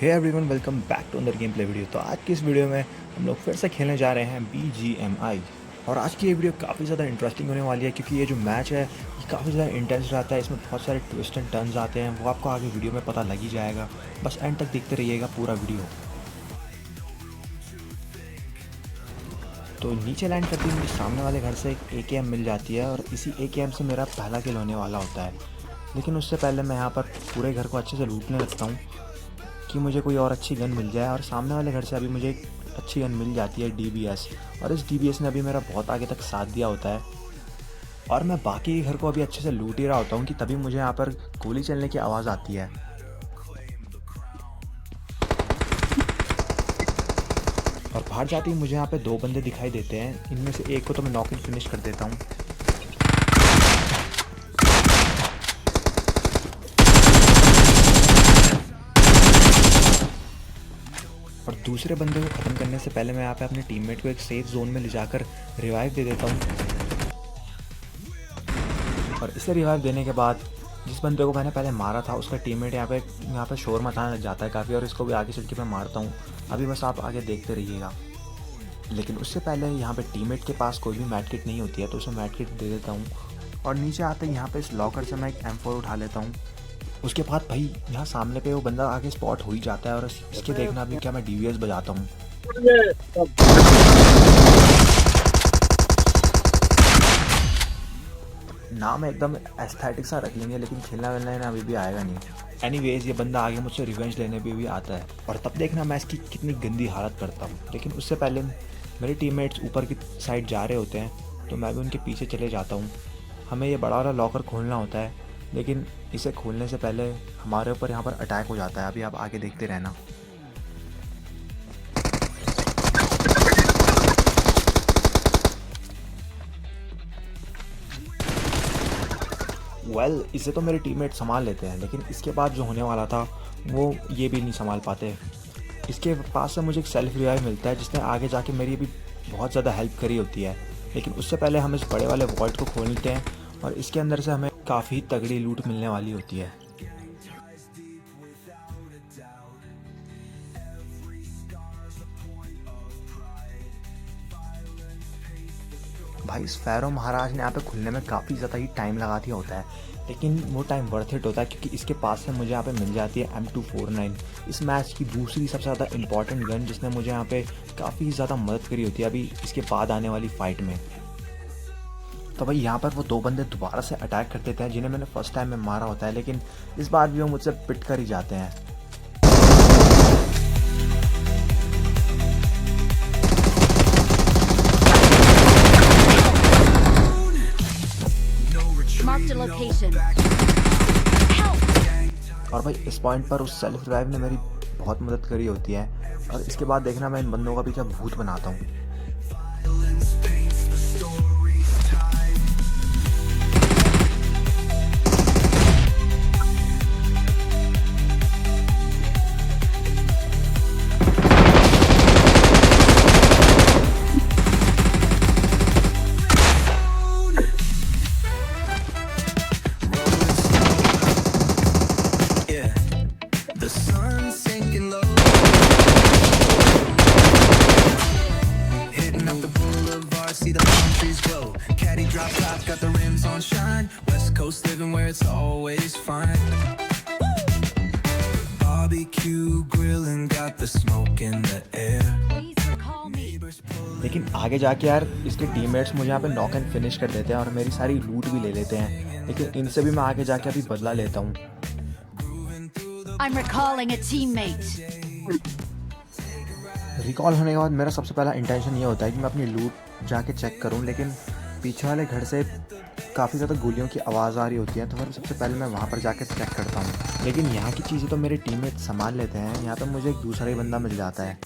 Hey everyone, welcome back to अंदर game play video. तो आज की इस वीडियो में हम लोग फिर से खेलने जा रहे हैं BGMI। और आज की ये वीडियो काफ़ी ज़्यादा इंटरेस्टिंग होने वाली है क्योंकि ये जो मैच है ये काफ़ी ज़्यादा इंटेंस रहता है। इसमें बहुत सारे ट्विस्ट एंड टर्न्स आते हैं, वो आपको आगे वीडियो में पता लग ही जाएगा। बस एंड तक देखते रहिएगा पूरा वीडियो। तो नीचे लैंड करते ही मुझे सामने वाले घर से एक AKM मिल जाती है और इसी AKM से मेरा पहला किल होने वाला होता है। लेकिन उससे पहले मैं यहाँ पर पूरे घर को अच्छे से लूटने लगता हूँ कि मुझे कोई और अच्छी गन मिल जाए। और सामने वाले घर से अभी मुझे एक अच्छी गन मिल जाती है DBS, और इस DBS ने अभी मेरा बहुत आगे तक साथ दिया होता है। और मैं बाकी के घर को अभी अच्छे से लूट ही रहा होता हूँ कि तभी मुझे यहाँ पर गोली चलने की आवाज़ आती है। और बाहर जाते ही मुझे यहाँ पे दो बंदे दिखाई देते हैं। इनमें से एक को तो मैं नॉक इन फिनिश कर देता हूँ। और दूसरे बंदे को ख़त्म करने से पहले मैं यहाँ पे अपने टीममेट को एक सेफ जोन में ले जाकर रिवाइव दे देता हूँ। और इसे रिवाइव देने के बाद जिस बंदे को मैंने पहले मारा था उसका टीममेट यहाँ पे शोर मचाने लग जाता है काफ़ी, और इसको भी आगे चल के मैं मारता हूँ। अभी बस आप आगे देखते रहिएगा। लेकिन उससे पहले यहाँ पे टीममेट के पास कोई भी मैट किट नहीं होती है, तो उसे मैट किट दे देता हूँ। और नीचे आते ही यहाँ पे इस लॉकर से मैं एक M4 उठा लेता हूँ। उसके बाद भाई यहाँ सामने पे वो बंदा आगे स्पॉट हो ही जाता है, और इसके देखना भी क्या मैं DBS बजाता हूँ। नाम एकदम एस्थेटिक सा रख लेंगे, लेकिन खेलना वेलना ना अभी भी आएगा नहीं। एनीवेज ये बंदा आगे मुझसे रिवेंज लेने भी आता है, और तब देखना मैं इसकी कितनी गंदी हालत करता हूँ। लेकिन उससे पहले मेरे टीममेट्स ऊपर की साइड जा रहे होते हैं, तो मैं भी उनके पीछे चले जाता हूँ। हमें ये बड़ा वाला लॉकर खोलना होता है, लेकिन इसे खोलने से पहले हमारे ऊपर यहाँ पर अटैक हो जाता है। अभी आप आगे देखते रहना। इसे तो मेरे टीममेट संभाल लेते हैं, लेकिन इसके बाद जो होने वाला था वो ये भी नहीं संभाल पाते। इसके पास से मुझे एक सेल्फ रिवाइव मिलता है जिसने आगे जाके मेरी अभी बहुत ज़्यादा हेल्प करी होती है। लेकिन उससे पहले हम इस बड़े वाले वॉल्ट को खोल लेते हैं, और इसके अंदर से हमें काफ़ी तगड़ी लूट मिलने वाली होती है। भाई इस फैरो महाराज ने यहाँ पे खुलने में काफ़ी ज़्यादा ही टाइम लगा दिया होता है, लेकिन वो टाइम वर्थ इट होता है क्योंकि इसके पास से मुझे यहाँ पे मिल जाती है M249, इस मैच की दूसरी सबसे ज़्यादा इंपॉर्टेंट गन, जिसने मुझे यहाँ पे काफ़ी ज़्यादा मदद करी होती है अभी इसके बाद आने वाली फ़ाइट में। तो भाई यहाँ पर वो दो बंदे दोबारा से अटैक कर देते हैं जिन्हें मैंने फर्स्ट टाइम में मारा होता है, लेकिन इस बार भी वो मुझसे पिट कर ही जाते हैं। Marked a location. और भाई इस पॉइंट पर उस सेल्फ रिवाइव ने मेरी बहुत मदद करी होती है, और इसके बाद देखना मैं इन बंदों का भी क्या भूत बनाता हूँ। See the palm trees glow. Caddy drop top, got the rims on shine. West Coast living where it's always fine. Barbecue grilling, got the smoke in the air. लेकिन आगे जाके यार इसके टीममेट्स मुझे यहाँ पे नॉक एंड फिनिश कर देते हैं और मेरी सारी लूट भी ले लेते हैं, लेकिन इनसे भी मैं आगे जाके अभी बदला लेता हूँ। I'm recalling a teammate. Recall होने के बाद मेरा सबसे पहला इंटेंशन ये होता है कि मैं अपनी लूट जाके चेक करूं, लेकिन पीछे वाले घर से काफ़ी ज़्यादा गोलियों की आवाज़ आ रही होती है, तो फिर सबसे पहले मैं वहाँ पर जाके चेक करता हूँ। लेकिन यहाँ की चीज़ें तो मेरे टीममेट संभाल लेते हैं। यहाँ पर मुझे एक दूसरा ही बंदा मिल जाता है।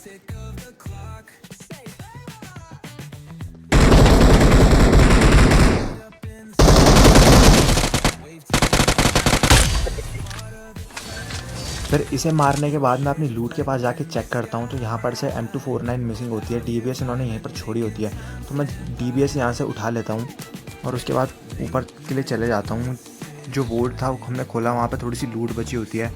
फिर इसे मारने के बाद मैं अपनी लूट के पास जाके चेक करता हूँ, तो यहाँ पर से M249 मिसिंग होती है। DBS इन्होंने यहीं पर छोड़ी होती है, तो मैं DBS यहाँ से उठा लेता हूँ और उसके बाद ऊपर के लिए चले जाता हूँ। जो बोर्ड था वो हमने खोला, वहाँ पे थोड़ी सी लूट बची होती है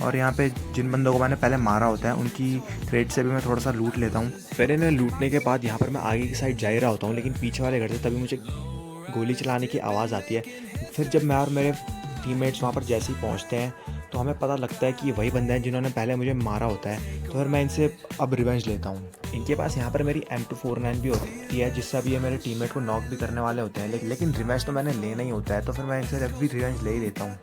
और यहाँ पे जिन बंदों को मैंने पहले मारा होता है उनकी क्रेट से भी मैं थोड़ा सा लूट लेता हूँ। फिर इन्हें लूटने के बाद यहाँ पर मैं आगे की साइड जा ही रहा होता हूँ, लेकिन पीछे वाले घर से तभी मुझे गोली चलाने की आवाज़ आती है। फिर जब मैं और मेरे टीममेट्स वहाँ पर जैसे ही पहुँचते हैं तो हमें पता लगता है कि ये वही बंदे हैं जिन्होंने पहले मुझे मारा होता है। तो फिर मैं इनसे अब रिवेंज लेता हूँ। इनके पास यहाँ पर मेरी M249 भी होती है, जिससे अभी ये मेरे टीममेट को नॉक भी करने वाले होते हैं, लेकिन रिवेंज तो मैंने लेना ही होता है, तो फिर मैं इनसे अब भी रिवेंज ले ही लेता हूँ।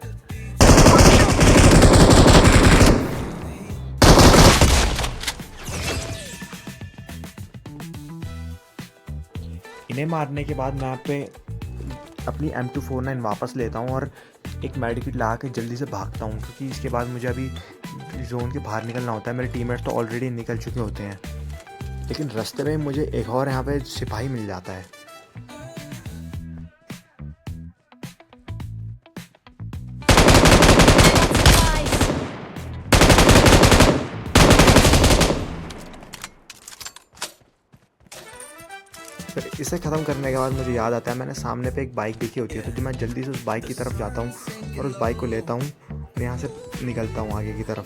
इन्हें मारने के बाद मैं यहाँ पे अपनी M249 वापस लेता हूँ और एक मेडिकिट लगा के जल्दी से भागता हूँ, क्योंकि इसके बाद मुझे अभी जोन के बाहर निकलना होता है। मेरे टीममेट्स तो ऑलरेडी निकल चुके होते हैं, लेकिन रास्ते में मुझे एक और यहाँ पे सिपाही मिल जाता है। फिर इसे ख़त्म करने के बाद मुझे याद आता है मैंने सामने पे एक बाइक देखी होती है, तो मैं जल्दी से उस बाइक की तरफ जाता हूँ और उस बाइक को लेता हूँ और यहाँ से निकलता हूँ आगे की तरफ।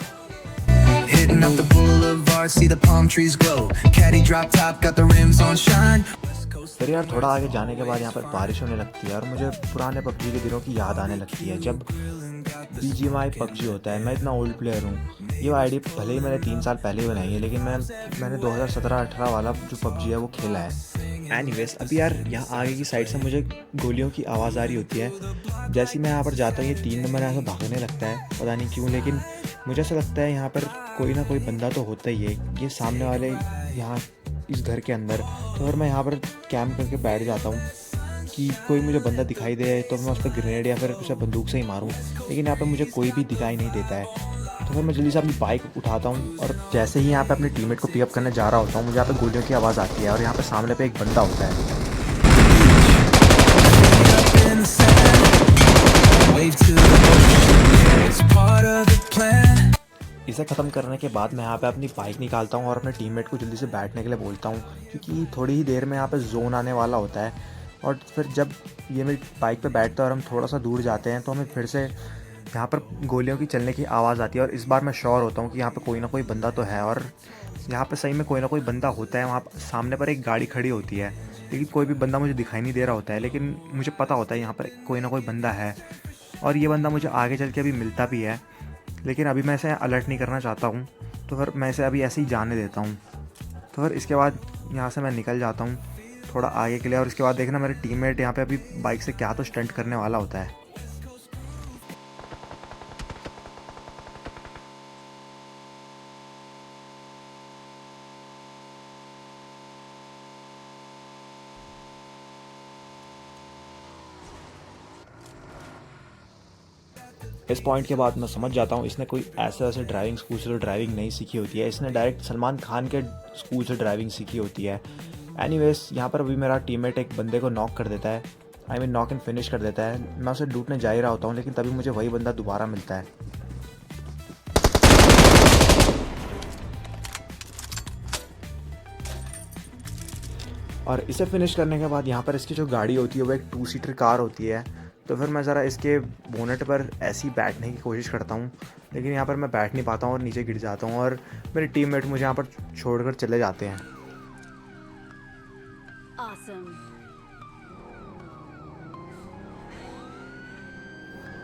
Hitting up the boulevard, see the palm trees glow. Caddy drop top, got the rims on shine. West Coast. फिर यार थोड़ा आगे जाने के बाद यहाँ पर बारिश होने लगती है और मुझे पुराने PUBG के दिनों की याद आने लगती है, जब BGMI PUBG होता है। मैं इतना ओल्ड प्लेयर हूँ, ये आईडी भले ही मैंने 3 साल पहले ही बनाई है, लेकिन मैंने 2017-18 वाला जो PUBG है वो खेला है। एनीवेज अभी यार यहाँ आगे की साइड से मुझे गोलियों की आवाज़ आ रही होती है। जैसे ही मैं यहाँ पर जाता हूँ ये 3 नंबर यहाँ से भागने लगता है, पता नहीं क्यों, लेकिन मुझे ऐसा लगता है यहाँ पर कोई ना कोई बंदा तो होता ही है, ये सामने वाले यहाँ इस घर के अंदर। तो फिर मैं यहाँ पर कैंप करके बैठ जाता हूँ कि कोई मुझे बंदा दिखाई दे तो मैं उस पर ग्रेनेड या फिर उसे बंदूक से ही मारूं, लेकिन यहाँ पे मुझे कोई भी दिखाई नहीं देता है। तो फिर मैं जल्दी से अपनी बाइक उठाता हूँ और जैसे ही यहाँ पे अपने टीममेट को पिकअप करने जा रहा होता हूँ, मुझे यहाँ पे गोलियों की आवाज़ आती है और यहाँ पे सामने पे एक बंदा होता है। Wave to the ocean, it's part of the plan. इसे ख़त्म करने के बाद मैं यहाँ पे अपनी बाइक निकालता हूँ और अपने टीममेट को जल्दी से बैठने के लिए बोलता हूँ, क्योंकि थोड़ी ही देर में यहाँ पे जोन आने वाला होता है। और फिर जब ये मेरी बाइक पे बैठता है और हम थोड़ा सा दूर जाते हैं तो हमें फिर से यहाँ पर गोलियों की चलने की आवाज़ आती है और इस बार मैं श्योर होता हूँ कि यहाँ पे कोई ना कोई बंदा तो है। और यहाँ पे सही में कोई ना कोई बंदा होता है। वहाँ सामने पर एक गाड़ी खड़ी होती है, लेकिन कोई भी बंदा मुझे दिखाई नहीं दे रहा होता है, लेकिन मुझे पता होता है यहाँ पर कोई ना कोई बंदा है और ये बंदा मुझे आगे चल के अभी मिलता भी है, लेकिन अभी मैं इसे अलर्ट नहीं करना चाहता हूँ, तो फिर मैं इसे अभी ऐसे ही जाने देता हूँ। तो फिर इसके बाद यहाँ से मैं निकल जाता हूँ थोड़ा आगे के लिए और इसके बाद देखना मेरे टीममेट यहाँ पे अभी बाइक से क्या तो स्टंट करने वाला होता है। इस पॉइंट के बाद मैं समझ जाता हूँ इसने कोई ऐसे ड्राइविंग स्कूल से तो ड्राइविंग नहीं सीखी होती है, इसने डायरेक्ट सलमान खान के स्कूल से ड्राइविंग सीखी होती है। एनीवेज यहाँ पर अभी मेरा टीममेट एक बंदे को नॉक कर देता है, I mean knock and finish कर देता है। मैं उसे लूटने जा ही रहा होता हूँ, लेकिन तभी मुझे वही बंदा दोबारा मिलता है। और इसे फिनिश करने के बाद यहाँ पर इसकी जो गाड़ी होती है वो एक 2 सीटर कार होती है। तो फिर मैं ज़रा इसके बोनेट पर ऐसे ही बैठने की कोशिश करता हूँ, लेकिन यहाँ पर मैं बैठ नहीं पाता हूँ और नीचे गिर जाता हूँ और मेरे टीममेट मुझे यहाँ पर छोड़कर चले जाते हैं। Awesome.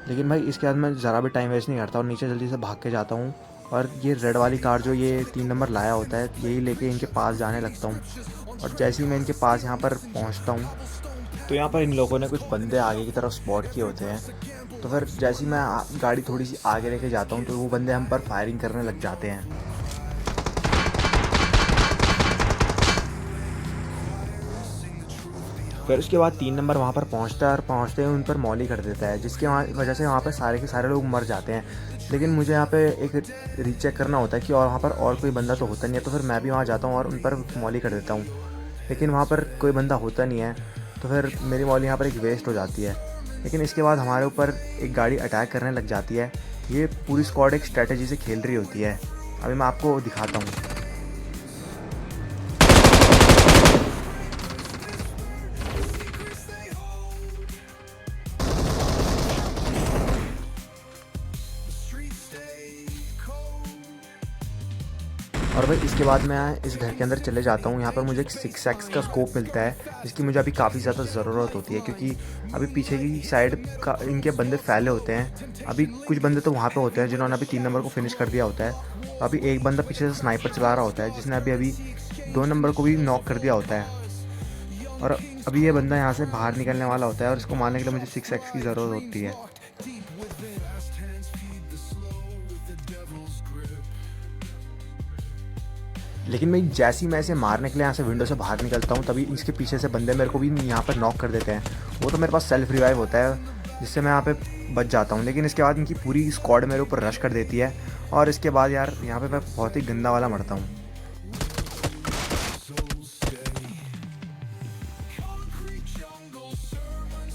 लेकिन भाई इसके बाद मैं ज़रा भी टाइम वेस्ट नहीं करता और नीचे जल्दी से भाग के जाता हूँ और ये रेड वाली कार जो ये 3 नंबर लाया होता है यही लेके इनके पास जाने लगता हूँ। और जैसे ही मैं इनके पास यहाँ पर पहुँचता हूँ तो यहाँ पर इन लोगों ने कुछ बंदे आगे की तरफ स्पॉट किए होते हैं। तो फिर जैसे ही मैं गाड़ी थोड़ी सी आगे लेके जाता हूँ तो वो बंदे हम पर फायरिंग करने लग जाते हैं। फिर उसके बाद 3 नंबर वहाँ पर पहुँचता है और पहुँचते ही उन पर मौली कर देता है, जिसके वजह से वहाँ पर सारे के सारे लोग मर जाते हैं। लेकिन मुझे यहाँ पे एक रीचेक करना होता है कि और वहाँ पर और कोई बंदा तो होता नहीं है, तो फिर मैं भी वहाँ जाता हूँ और उन पर मौली कर देता हूँ, लेकिन वहाँ पर कोई बंदा होता नहीं है। तो फिर मेरी मौली यहाँ पर एक वेस्ट हो जाती है। लेकिन इसके बाद हमारे ऊपर एक गाड़ी अटैक करने लग जाती है। ये पूरी स्क्वाड एक स्ट्रेटजी से खेल रही होती है, अभी मैं आपको दिखाता हूँ। और भाई इसके बाद मैं इस घर के अंदर चले जाता हूँ। यहाँ पर मुझे एक 6x का स्कोप मिलता है, जिसकी मुझे अभी काफ़ी ज़्यादा ज़रूरत होती है, क्योंकि अभी पीछे की साइड का इनके बंदे फैले होते हैं। अभी कुछ बंदे तो वहाँ पे होते हैं जिन्होंने अभी 3 नंबर को फिनिश कर दिया होता है। अभी एक बंदा पीछे से स्नाइपर चला रहा होता है, जिसने अभी 2 नंबर को भी नॉक कर दिया होता है। और अभी ये बंदा यहाँ से बाहर निकलने वाला होता है और इसको मारने के लिए मुझे 6x की ज़रूरत होती है। लेकिन मैं जैसे ही मैं इसे मारने के लिए यहाँ से विंडो से बाहर निकलता हूँ, तभी इसके पीछे से बंदे मेरे को भी यहाँ पर नॉक कर देते हैं। वो तो मेरे पास सेल्फ रिवाइव होता है, जिससे मैं यहाँ पे बच जाता हूँ। लेकिन इसके बाद इनकी पूरी स्क्वाड मेरे ऊपर रश कर देती है और इसके बाद यार यहाँ पे मैं बहुत ही गंदा वाला मरता हूँ।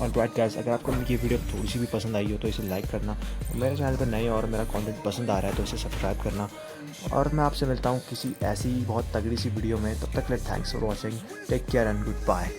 और राइट गाइस, अगर आपको मेरी ये वीडियो थोड़ी सी भी पसंद आई हो तो इसे लाइक करना, मेरे चैनल पर नए और मेरा कंटेंट पसंद आ रहा है तो इसे सब्सक्राइब करना। और मैं आपसे मिलता हूँ किसी ऐसी बहुत तगड़ी सी वीडियो में। तब तक के लिए thanks for watching, take care and good bye.